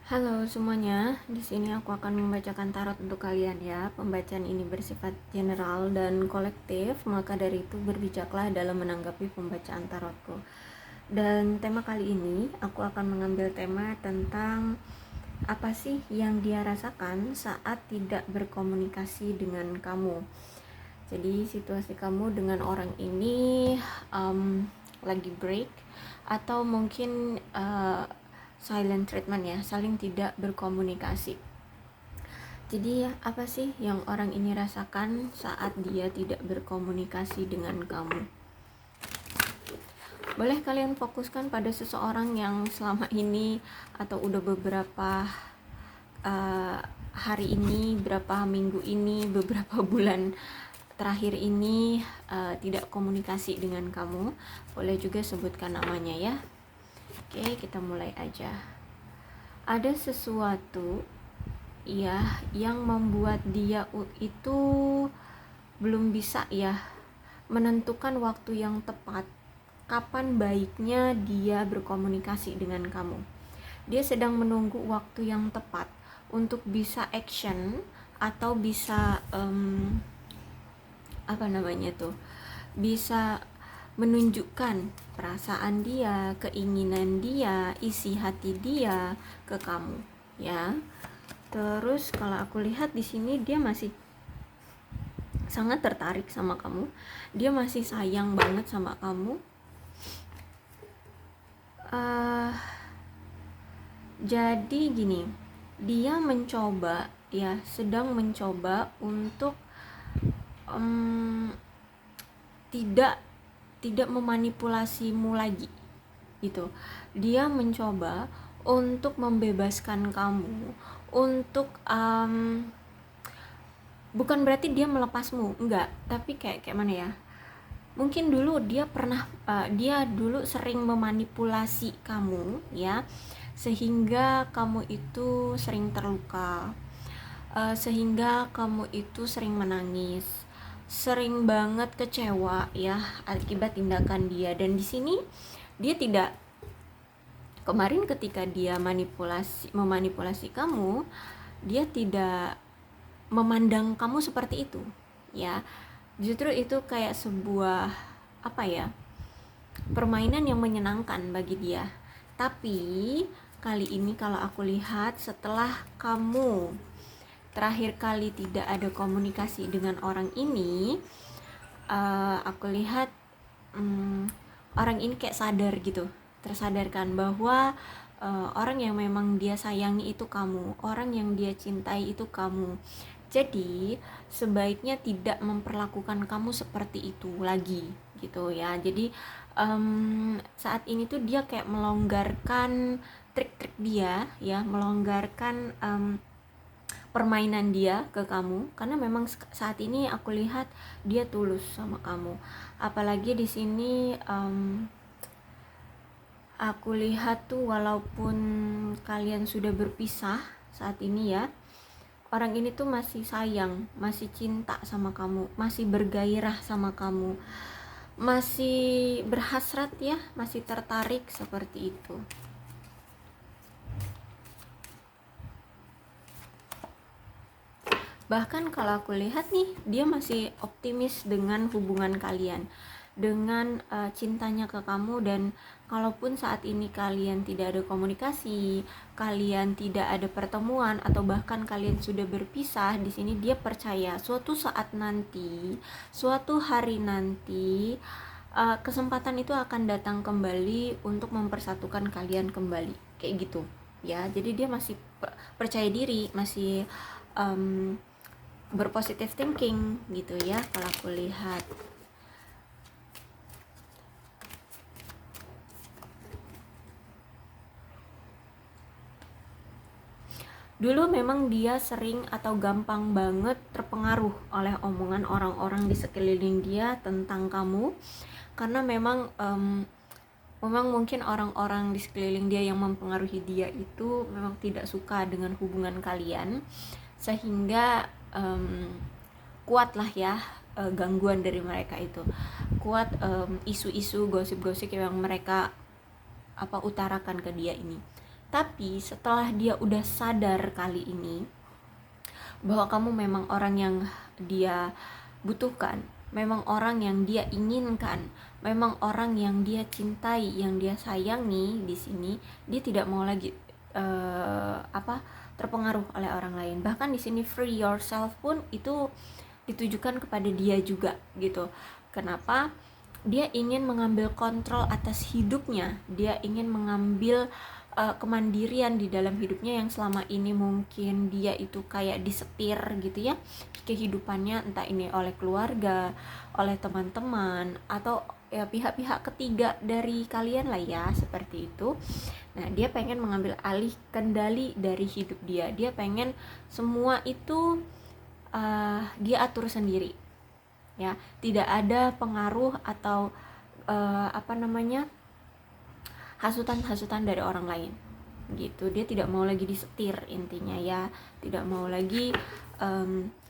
Halo semuanya, di sini aku akan membacakan tarot untuk kalian ya. Pembacaan ini bersifat general dan kolektif, maka dari itu berbijaklah dalam menanggapi pembacaan tarotku. Dan tema kali ini aku akan mengambil tema tentang apa sih yang dia rasakan saat tidak berkomunikasi dengan kamu. Jadi situasi kamu dengan orang ini lagi break atau mungkin silent treatment ya, saling tidak berkomunikasi. Jadi apa sih yang orang ini rasakan saat dia tidak berkomunikasi dengan kamu? Boleh kalian fokuskan pada seseorang yang selama ini atau udah beberapa hari ini, berapa minggu ini, beberapa bulan terakhir ini tidak komunikasi dengan kamu. Boleh juga sebutkan namanya ya. Oke, kita mulai aja. Ada sesuatu ya yang membuat dia itu belum bisa ya menentukan waktu yang tepat kapan baiknya dia berkomunikasi dengan kamu. Dia sedang menunggu waktu yang tepat untuk bisa action atau bisa bisa menunjukkan perasaan dia, keinginan dia, isi hati dia ke kamu ya. Terus kalau aku lihat di sini dia masih sangat tertarik sama kamu. Dia masih sayang banget sama kamu. Jadi gini, dia mencoba ya, sedang mencoba untuk tidak memanipulasimu lagi gitu. Dia mencoba untuk membebaskan kamu, untuk bukan berarti dia melepasmu, enggak, tapi kayak mana ya, mungkin dulu dia dulu sering memanipulasi kamu ya, sehingga kamu itu sering terluka, sehingga kamu itu sering menangis, sering banget kecewa ya akibat tindakan dia. Dan di sini dia tidak, kemarin ketika dia memanipulasi kamu, dia tidak memandang kamu seperti itu ya. Justru itu kayak sebuah permainan yang menyenangkan bagi dia. Tapi kali ini kalau aku lihat, setelah kamu terakhir kali tidak ada komunikasi dengan orang ini, aku lihat orang ini kayak sadar gitu, tersadarkan bahwa orang yang memang dia sayangi itu kamu, orang yang dia cintai itu kamu. Jadi sebaiknya tidak memperlakukan kamu seperti itu lagi gitu ya. Jadi saat ini tuh dia kayak melonggarkan trik-trik dia ya, melonggarkan permainan dia ke kamu, karena memang saat ini aku lihat dia tulus sama kamu. Apalagi di sini aku lihat tuh walaupun kalian sudah berpisah saat ini ya, orang ini tuh masih sayang, masih cinta sama kamu, masih bergairah sama kamu, masih berhasrat ya, masih tertarik seperti itu. Bahkan kalau aku lihat nih, dia masih optimis dengan hubungan kalian, dengan cintanya ke kamu. Dan kalaupun saat ini kalian tidak ada komunikasi, kalian tidak ada pertemuan, atau bahkan kalian sudah berpisah, di sini dia percaya suatu saat nanti, suatu hari nanti, kesempatan itu akan datang kembali untuk mempersatukan kalian kembali, kayak gitu ya. Jadi dia masih percaya diri, masih berpositive thinking gitu ya kalau aku lihat. Dulu memang dia sering atau gampang banget terpengaruh oleh omongan orang-orang di sekeliling dia tentang kamu, karena memang mungkin orang-orang di sekeliling dia yang mempengaruhi dia itu memang tidak suka dengan hubungan kalian, sehingga kuat lah ya gangguan dari mereka itu, kuat isu-isu gosip-gosip yang mereka utarakan ke dia ini. Tapi setelah dia udah sadar kali ini bahwa kamu memang orang yang dia butuhkan, memang orang yang dia inginkan, memang orang yang dia cintai, yang dia sayangi, di sini dia tidak mau lagi terpengaruh oleh orang lain. Bahkan di sini free yourself pun itu ditujukan kepada dia juga gitu. Kenapa? Dia ingin mengambil kontrol atas hidupnya, dia ingin mengambil kemandirian di dalam hidupnya yang selama ini mungkin dia itu kayak disetir gitu ya kehidupannya, entah ini oleh keluarga, oleh teman-teman, atau ya pihak-pihak ketiga dari kalian lah ya, seperti itu. Nah, dia pengen mengambil alih kendali dari hidup dia, dia pengen semua itu dia atur sendiri ya, tidak ada pengaruh atau hasutan-hasutan dari orang lain gitu. Dia tidak mau lagi disetir intinya ya, tidak mau lagi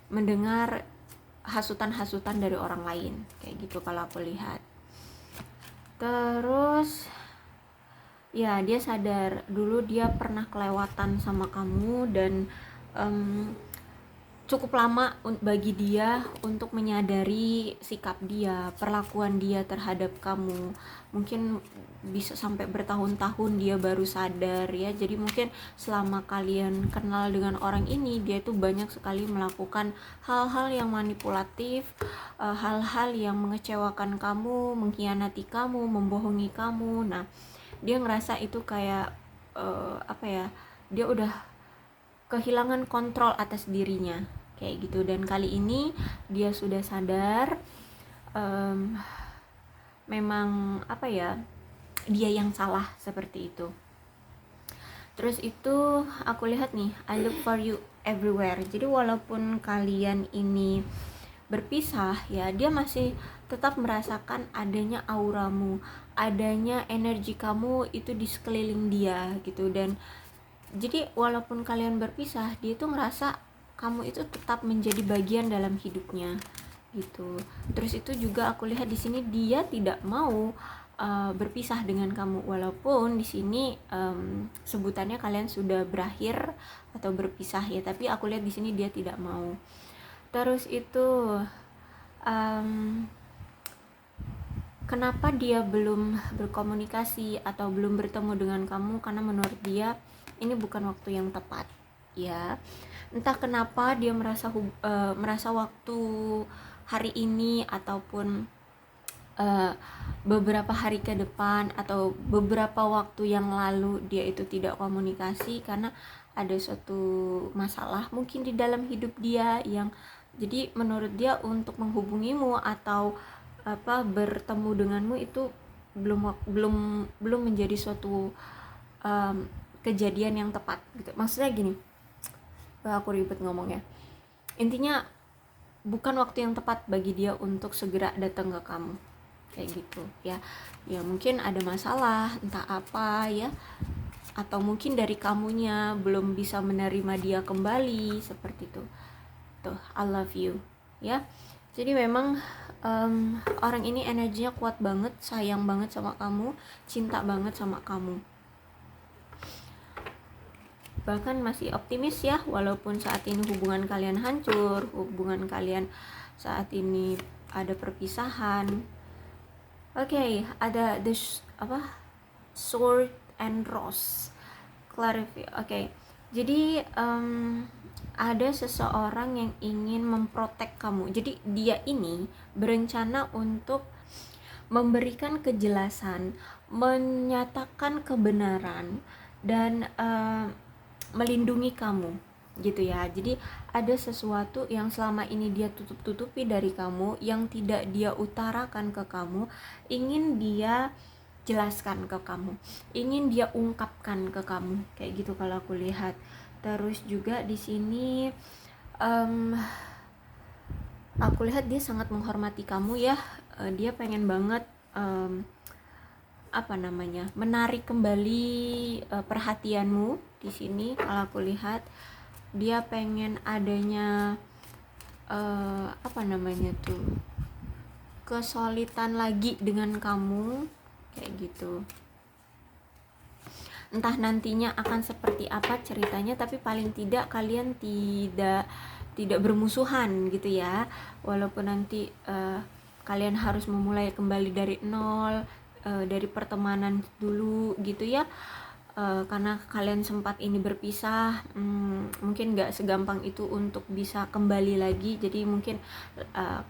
mendengar hasutan-hasutan dari orang lain kayak gitu kalau aku lihat. Terus ya dia sadar dulu dia pernah kelewatan sama kamu dan cukup lama bagi dia untuk menyadari sikap dia, perlakuan dia terhadap kamu. Mungkin bisa sampai bertahun-tahun dia baru sadar ya. Jadi mungkin selama kalian kenal dengan orang ini, dia tuh banyak sekali melakukan hal-hal yang manipulatif, hal-hal yang mengecewakan kamu, mengkhianati kamu, membohongi kamu. Nah, dia ngerasa itu kayak dia udah kehilangan kontrol atas dirinya kayak gitu. Dan kali ini dia sudah sadar memang dia yang salah seperti itu. Terus itu aku lihat nih, I look for you everywhere. Jadi walaupun kalian ini berpisah ya, dia masih tetap merasakan adanya auramu, adanya energi kamu itu di sekeliling dia gitu. Dan jadi walaupun kalian berpisah, dia tuh ngerasa kamu itu tetap menjadi bagian dalam hidupnya gitu. Terus itu juga aku lihat di sini dia tidak mau berpisah dengan kamu, walaupun di sini sebutannya kalian sudah berakhir atau berpisah ya, tapi aku lihat di sini dia tidak mau. Terus itu kenapa dia belum berkomunikasi atau belum bertemu dengan kamu? Karena menurut dia ini bukan waktu yang tepat ya. Entah kenapa dia merasa waktu hari ini ataupun beberapa hari ke depan atau beberapa waktu yang lalu dia itu tidak komunikasi karena ada suatu masalah mungkin di dalam hidup dia, yang jadi menurut dia untuk menghubungimu atau bertemu denganmu itu belum menjadi suatu kejadian yang tepat gitu. Maksudnya gini, aku ribet ngomongnya, intinya bukan waktu yang tepat bagi dia untuk segera datang ke kamu kayak gitu ya. Ya mungkin ada masalah entah apa ya, atau mungkin dari kamunya belum bisa menerima dia kembali seperti itu. Tuh, I love you ya. Jadi memang orang ini energinya kuat banget, sayang banget sama kamu, cinta banget sama kamu, bahkan masih optimis ya, walaupun saat ini hubungan kalian hancur, hubungan kalian saat ini ada perpisahan. Oke, ada sword and rose clarify. Oke, jadi ada seseorang yang ingin memprotek kamu. Jadi dia ini berencana untuk memberikan kejelasan, menyatakan kebenaran, dan melindungi kamu gitu ya. Jadi ada sesuatu yang selama ini dia tutup-tutupi dari kamu, yang tidak dia utarakan ke kamu, ingin dia jelaskan ke kamu, ingin dia ungkapkan ke kamu kayak gitu kalau aku lihat. Terus juga di sini aku lihat dia sangat menghormati kamu ya. Dia pengen banget menarik kembali perhatianmu di sini. Kalau aku lihat dia pengen adanya kesolidan lagi dengan kamu kayak gitu. entah nantinya akan seperti apa ceritanya, tapi paling tidak kalian tidak bermusuhan gitu ya, walaupun nanti kalian harus memulai kembali dari nol, dari pertemanan dulu gitu ya. Karena kalian sempat ini berpisah, mungkin gak segampang itu untuk bisa kembali lagi, jadi mungkin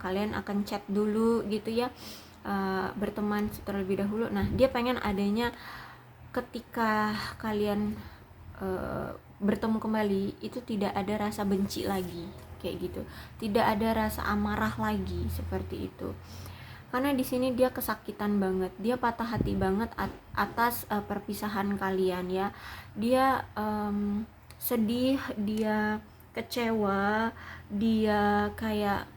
kalian akan chat dulu gitu ya, berteman terlebih dahulu. Nah, dia pengen adanya ketika kalian bertemu kembali itu tidak ada rasa benci lagi kayak gitu, tidak ada rasa amarah lagi seperti itu. Karena di sini dia kesakitan banget, dia patah hati banget atas perpisahan kalian ya. Dia sedih, dia kecewa, dia kayak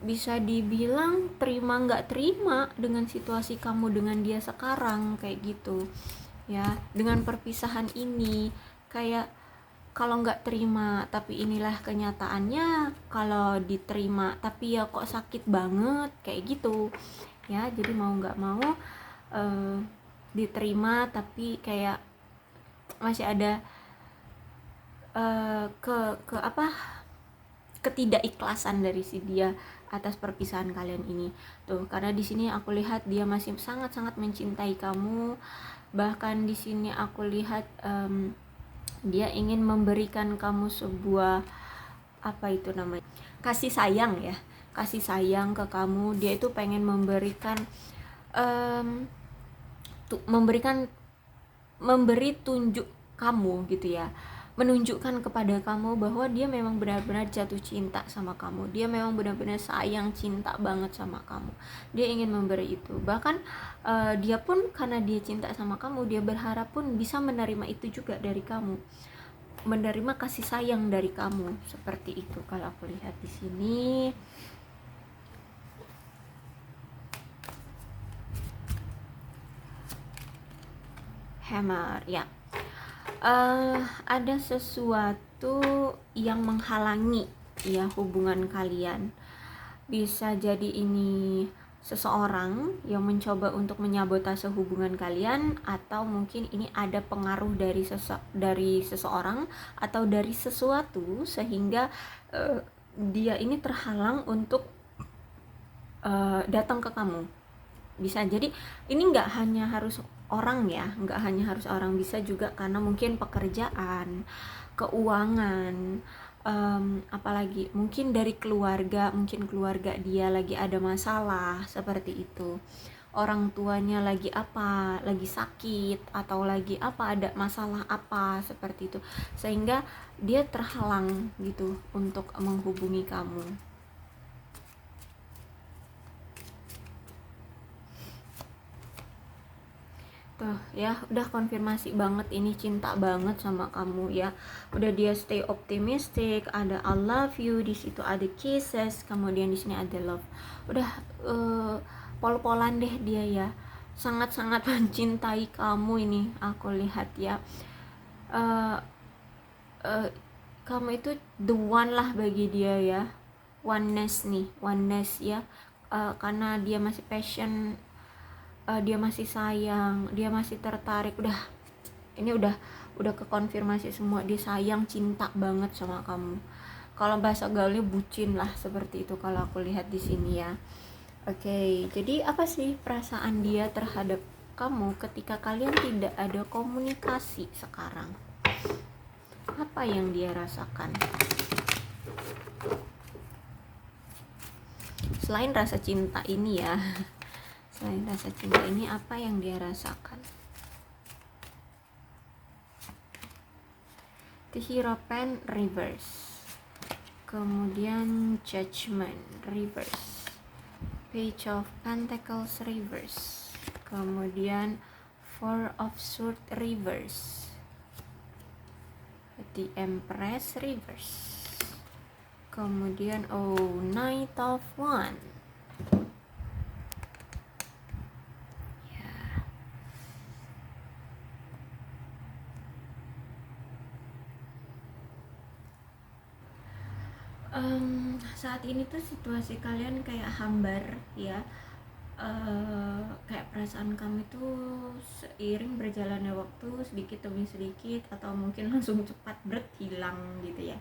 bisa dibilang terima nggak terima dengan situasi kamu dengan dia sekarang kayak gitu ya. Dengan perpisahan ini kayak, kalau nggak terima tapi inilah kenyataannya, kalau diterima tapi ya kok sakit banget kayak gitu ya. Jadi mau nggak mau diterima, tapi kayak masih ada ke apa, ketidakikhlasan dari si dia atas perpisahan kalian ini tuh. Karena di sini aku lihat dia masih sangat-sangat mencintai kamu, bahkan di sini aku lihat dia ingin memberikan kamu sebuah, apa itu namanya, kasih sayang ya, kasih sayang ke kamu. Dia itu pengen memberikan memberi tunjuk kamu gitu ya, menunjukkan kepada kamu bahwa dia memang benar-benar jatuh cinta sama kamu, dia memang benar-benar sayang, cinta banget sama kamu. Dia ingin memberi itu, bahkan dia pun karena dia cinta sama kamu, dia berharap pun bisa menerima itu juga dari kamu, menerima kasih sayang dari kamu, seperti itu kalau aku lihat di sini. Hammer ya. Ada sesuatu yang menghalangi ya hubungan kalian. Bisa jadi ini seseorang yang mencoba untuk menyabotase hubungan kalian, atau mungkin ini ada pengaruh dari seseorang atau dari sesuatu sehingga dia ini terhalang untuk datang ke kamu. Bisa jadi ini nggak hanya harus orang ya, nggak hanya harus orang, bisa juga karena mungkin pekerjaan, keuangan, apalagi mungkin dari keluarga, mungkin keluarga dia lagi ada masalah seperti itu, orang tuanya lagi apa, lagi sakit, atau lagi apa, ada masalah apa seperti itu, sehingga dia terhalang gitu untuk menghubungi kamu. Tuh ya, udah konfirmasi banget ini cinta banget sama kamu ya. Udah dia stay optimistic, ada I love you, di situ ada kisses, kemudian di sini ada love. Udah pol-polan deh dia ya. Sangat-sangat mencintai kamu ini aku lihat ya. Kamu itu the one lah bagi dia ya. Oneness nih, oneness ya. Karena dia masih passion, dia masih sayang, dia masih tertarik. Ini udah kekonfirmasi semua, dia sayang, cinta banget sama kamu. Kalau bahasa gaulnya bucin lah seperti itu kalau aku lihat di sini ya. Oke, jadi apa sih perasaan dia terhadap kamu ketika kalian tidak ada komunikasi sekarang? Apa yang dia rasakan? Selain rasa cinta ini ya. Selain rasa cinta ini, apa yang dia rasakan? The Hierophant reverse, kemudian Judgment reverse, Page of Pentacles reverse, kemudian Four of Swords reverse, The Empress reverse, kemudian Knight of Wands. Saat ini tuh situasi kalian kayak hambar ya, kayak perasaan kamu itu seiring berjalannya waktu sedikit demi sedikit, atau mungkin langsung cepat hilang gitu ya.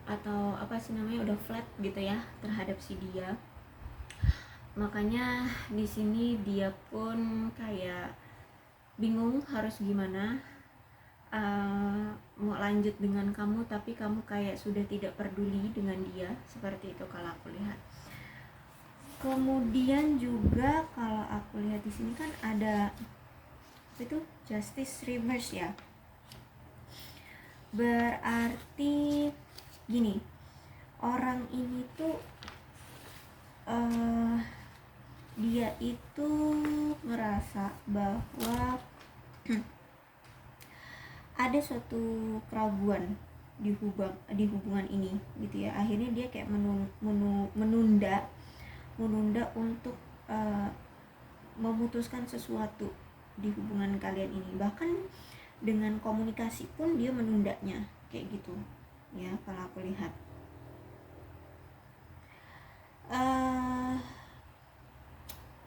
Atau apa sih namanya, udah flat gitu ya terhadap si dia. Makanya di sini dia pun kayak bingung harus gimana, mau lanjut dengan kamu tapi kamu kayak sudah tidak peduli dengan dia, seperti itu kalau aku lihat. Kemudian juga kalau aku lihat di sini kan ada itu justice reverse ya. Berarti gini, orang ini tuh dia itu merasa bahwa ada suatu keraguan di hubungan ini gitu ya. Akhirnya dia kayak menunda untuk memutuskan sesuatu di hubungan kalian ini. Bahkan dengan komunikasi pun dia menundanya kayak gitu ya kalau aku lihat.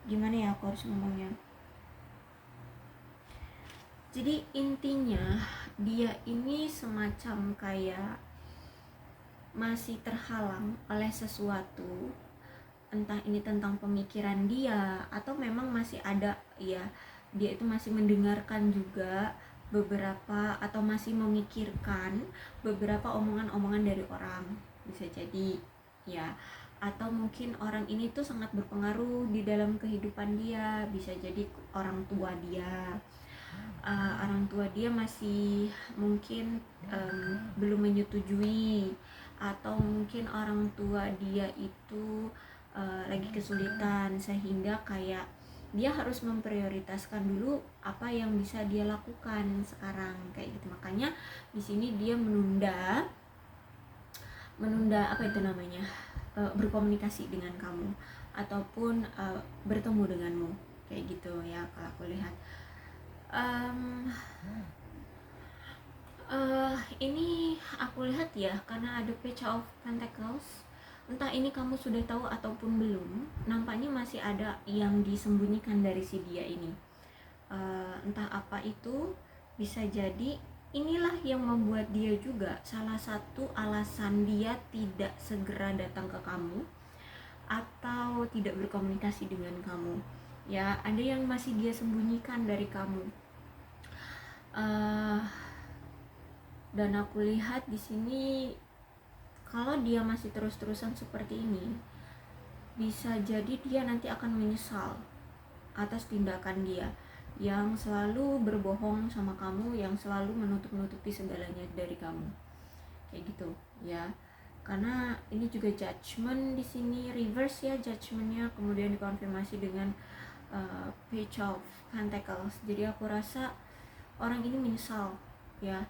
Gimana ya aku harus ngomongnya. Jadi intinya dia ini semacam kayak masih terhalang oleh sesuatu, entah ini tentang pemikiran dia atau memang masih ada ya, dia itu masih mendengarkan juga beberapa atau masih memikirkan beberapa omongan-omongan dari orang, bisa jadi ya. Atau mungkin orang ini tuh sangat berpengaruh di dalam kehidupan dia, bisa jadi orang tua dia. Orang tua dia masih mungkin belum menyetujui, atau mungkin orang tua dia itu lagi kesulitan sehingga kayak dia harus memprioritaskan dulu apa yang bisa dia lakukan sekarang kayak gitu. Makanya di sini dia menunda apa itu namanya, berkomunikasi dengan kamu ataupun bertemu denganmu kayak gitu ya kalau aku lihat. Ini aku lihat ya, karena ada Page of Pentacles, entah ini kamu sudah tahu ataupun belum, nampaknya masih ada yang disembunyikan dari si dia ini. Entah apa itu, bisa jadi inilah yang membuat dia juga salah satu alasan dia tidak segera datang ke kamu atau tidak berkomunikasi dengan kamu ya. Ada yang masih dia sembunyikan dari kamu. Dan aku lihat di sini kalau dia masih terus-terusan seperti ini, bisa jadi dia nanti akan menyesal atas tindakan dia yang selalu berbohong sama kamu, yang selalu menutup-nutupi segalanya dari kamu kayak gitu ya. Karena ini juga judgment di sini, reverse ya judgmentnya, kemudian dikonfirmasi dengan Page of Pentacles. Jadi aku rasa orang ini menyesal ya,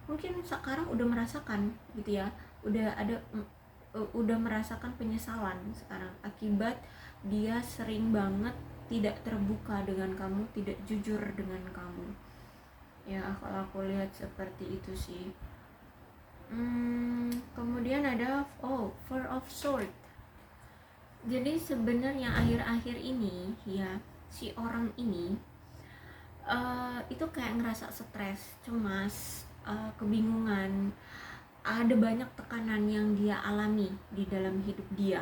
mungkin sekarang udah merasakan gitu ya, udah merasakan penyesalan sekarang akibat dia sering banget tidak terbuka dengan kamu, tidak jujur dengan kamu ya. Kalau aku lihat seperti itu sih. Kemudian ada Four of Swords. Jadi sebenarnya akhir-akhir ini ya, si orang ini itu kayak ngerasa stres, cemas, kebingungan, ada banyak tekanan yang dia alami di dalam hidup dia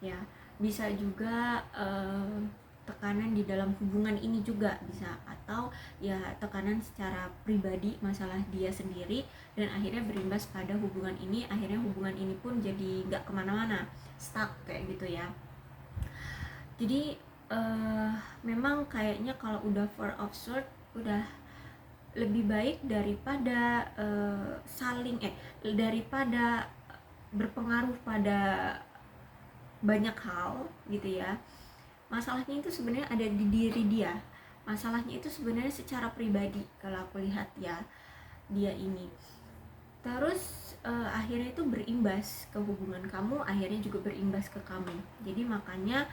ya. Bisa juga tekanan di dalam hubungan ini juga bisa, atau ya tekanan secara pribadi, masalah dia sendiri, dan akhirnya berimbas pada hubungan ini. Akhirnya hubungan ini pun jadi gak kemana-mana, stuck kayak gitu ya. Jadi memang kayaknya kalau udah Four of Swords udah lebih baik daripada daripada berpengaruh pada banyak hal gitu ya. Masalahnya itu sebenarnya ada di diri dia, masalahnya itu sebenarnya secara pribadi kalau aku lihat ya, dia ini. Terus akhirnya itu berimbas ke hubungan kamu, akhirnya juga berimbas ke kamu. Jadi makanya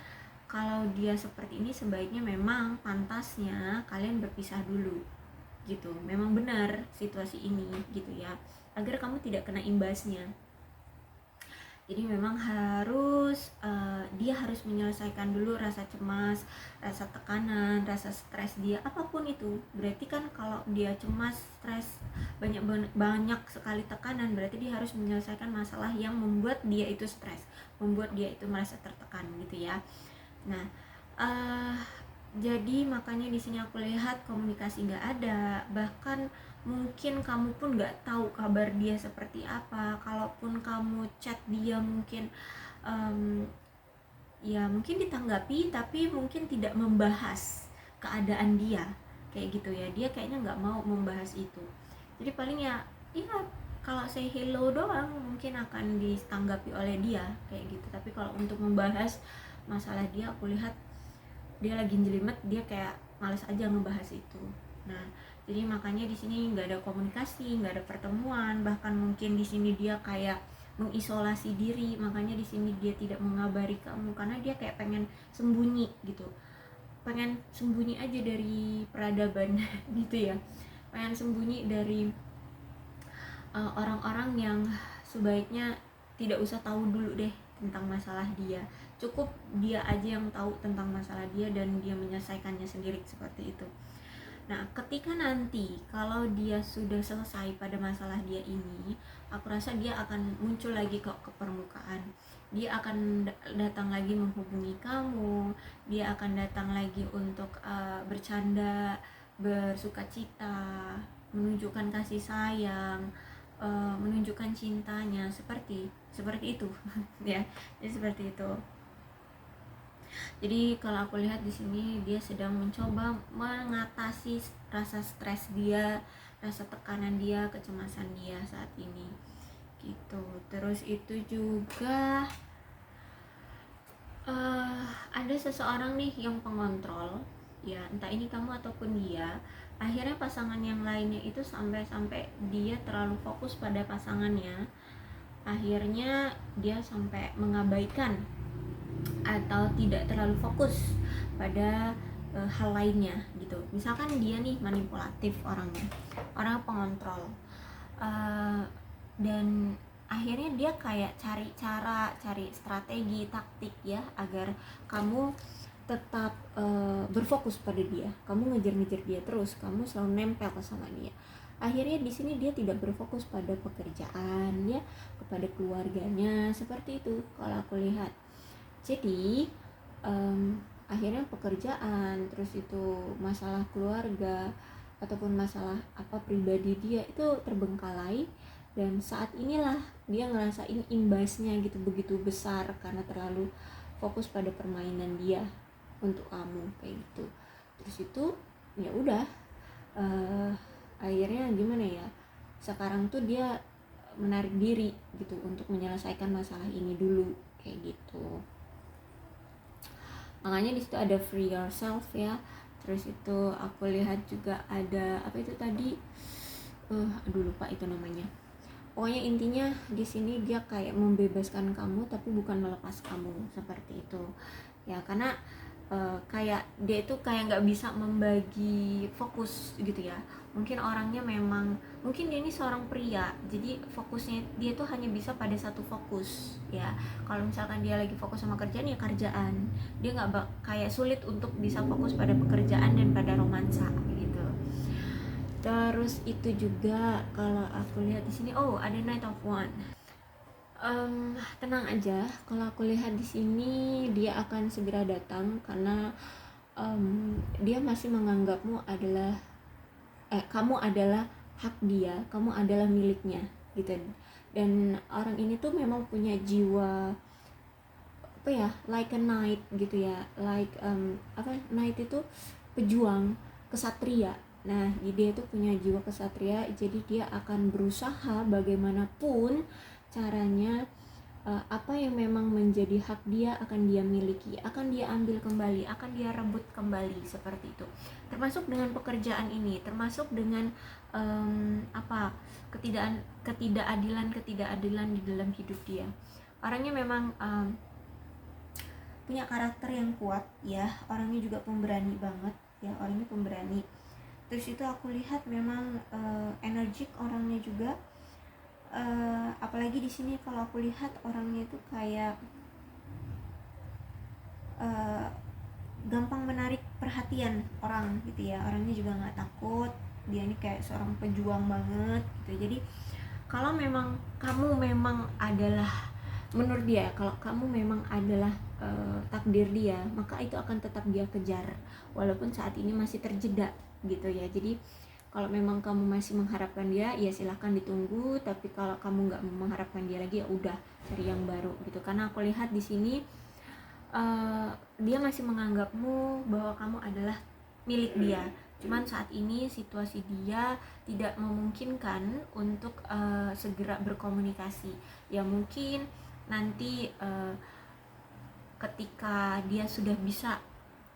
kalau dia seperti ini sebaiknya memang pantasnya kalian berpisah dulu gitu. Memang benar situasi ini gitu ya, agar kamu tidak kena imbasnya. Jadi memang harus dia harus menyelesaikan dulu rasa cemas, rasa tekanan, rasa stres dia, apapun itu. Berarti kan kalau dia cemas, stres, banyak sekali tekanan, berarti dia harus menyelesaikan masalah yang membuat dia itu stres, membuat dia itu merasa tertekan gitu ya. Nah, jadi makanya di sini aku lihat komunikasi nggak ada, bahkan mungkin kamu pun nggak tahu kabar dia seperti apa. Kalaupun kamu chat dia mungkin ya mungkin ditanggapi, tapi mungkin tidak membahas keadaan dia kayak gitu ya. Dia kayaknya nggak mau membahas itu. Jadi paling ya kalau say hello doang mungkin akan ditanggapi oleh dia kayak gitu. Tapi kalau untuk membahas masalah dia, aku lihat dia lagi jelimet, dia kayak males aja ngebahas itu. Nah, jadi makanya di sini nggak ada komunikasi, nggak ada pertemuan, bahkan mungkin di sini dia kayak mengisolasi diri. Makanya di sini dia tidak mengabari kamu karena dia kayak pengen sembunyi gitu, pengen sembunyi aja dari peradaban gitu ya, pengen sembunyi dari orang-orang yang sebaiknya tidak usah tahu dulu deh tentang masalah dia. Cukup dia aja yang tahu tentang masalah dia dan dia menyelesaikannya sendiri seperti itu. Nah, ketika nanti kalau dia sudah selesai pada masalah dia ini, aku rasa dia akan muncul lagi kok ke permukaan. Dia akan datang lagi menghubungi kamu, dia akan datang lagi untuk bercanda, bersukacita, menunjukkan kasih sayang, menunjukkan cintanya, seperti itu ya. Jadi seperti itu. Jadi kalau aku lihat di sini dia sedang mencoba mengatasi rasa stres dia, rasa tekanan dia, kecemasan dia saat ini gitu. Terus itu juga ada seseorang nih yang pengontrol ya, entah ini kamu ataupun dia. Akhirnya pasangan yang lainnya itu sampai dia terlalu fokus pada pasangannya, akhirnya dia sampai mengabaikan atau tidak terlalu fokus pada hal lainnya gitu. Misalkan dia nih manipulatif orangnya, orang pengontrol, dan akhirnya dia kayak cari cara, cari strategi, taktik ya agar kamu tetap berfokus pada dia. Kamu ngejar-ngejar dia terus, kamu selalu nempel sama dia. Akhirnya di sini dia tidak berfokus pada pekerjaan ya, kepada keluarganya, seperti itu kalau aku lihat. Jadi akhirnya pekerjaan, terus itu masalah keluarga ataupun masalah apa pribadi dia itu terbengkalai, dan saat inilah dia ngerasain imbasnya gitu begitu besar karena terlalu fokus pada permainan dia untuk kamu kayak gitu. Terus itu ya udah, akhirnya gimana ya, sekarang tuh dia menarik diri gitu untuk menyelesaikan masalah ini dulu kayak gitu. Makanya di situ ada free yourself ya. Terus itu aku lihat juga ada apa itu tadi, aduh lupa itu namanya. Pokoknya intinya di sini dia kayak membebaskan kamu tapi bukan melepas kamu, seperti itu ya. Karena kayak dia itu kayak nggak bisa membagi fokus gitu ya. Mungkin orangnya memang, mungkin dia ini seorang pria, jadi fokusnya dia tuh hanya bisa pada satu fokus ya. Kalau misalkan dia lagi fokus sama kerjaan ya kerjaan, dia nggak kayak sulit untuk bisa fokus pada pekerjaan dan pada romansa gitu. Terus itu juga kalau aku lihat di sini, ada Knight of Wands. Tenang aja, kalau aku lihat di sini dia akan segera datang karena dia masih menganggapmu adalah kamu adalah hak dia, kamu adalah miliknya gitu. Dan orang ini tuh memang punya jiwa apa ya, like a knight gitu ya, like knight itu pejuang, kesatria. Nah, dia itu punya jiwa kesatria, jadi dia akan berusaha bagaimanapun caranya, apa yang memang menjadi hak dia akan dia miliki, akan dia ambil kembali, akan dia rebut kembali, seperti itu. Termasuk dengan pekerjaan ini, termasuk dengan ketidakadilan di dalam hidup dia. Orangnya memang punya karakter yang kuat ya, orangnya juga pemberani banget ya, orangnya pemberani. Terus itu aku lihat memang energik orangnya juga, apalagi di sini kalau aku lihat orangnya itu kayak gampang menarik perhatian orang gitu ya. Orangnya juga nggak takut, dia ini kayak seorang pejuang banget gitu. Jadi kalau memang kamu memang adalah, menurut dia, kalau kamu memang adalah takdir dia, maka itu akan tetap dia kejar walaupun saat ini masih terjeda gitu ya. Jadi kalau memang kamu masih mengharapkan dia, ya silahkan ditunggu. Tapi kalau kamu nggak mengharapkan dia lagi, ya udah cari yang baru gitu. Karena aku lihat di sini dia masih menganggapmu bahwa kamu adalah milik dia. Cuman saat ini situasi dia tidak memungkinkan untuk segera berkomunikasi. Ya mungkin nanti ketika dia sudah bisa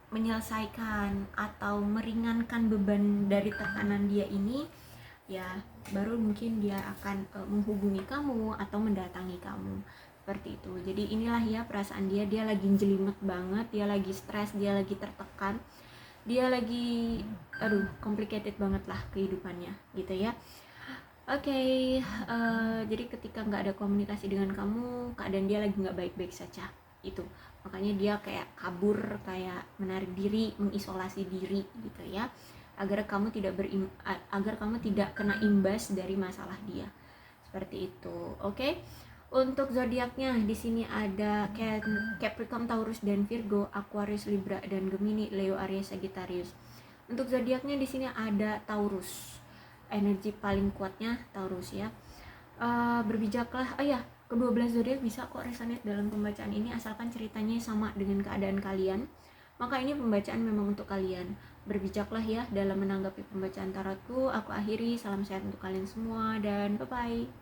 menyelesaikan atau meringankan beban dari tekanan dia ini, ya baru mungkin dia akan menghubungi kamu atau mendatangi kamu, seperti itu. Jadi inilah ya perasaan dia lagi jelimet banget, dia lagi stres, dia lagi tertekan, dia lagi complicated banget lah kehidupannya gitu ya. Oke, jadi ketika nggak ada komunikasi dengan kamu, keadaan dia lagi nggak baik-baik saja itu. Makanya dia kayak kabur, kayak menarik diri, mengisolasi diri gitu ya, agar kamu tidak kena imbas dari masalah dia, seperti itu. Oke. Untuk zodiaknya di sini ada Capricorn, Taurus dan Virgo, Aquarius, Libra dan Gemini, Leo, Aries, Sagittarius. Untuk zodiaknya di sini ada Taurus. Energi paling kuatnya Taurus ya. Berbijaklah. Oh ya, ke-12 zodiak bisa kok resonate dalam pembacaan ini asalkan ceritanya sama dengan keadaan kalian. Maka ini pembacaan memang untuk kalian. Berbijaklah ya dalam menanggapi pembacaan tarotku. Aku akhiri, salam sehat untuk kalian semua dan bye-bye.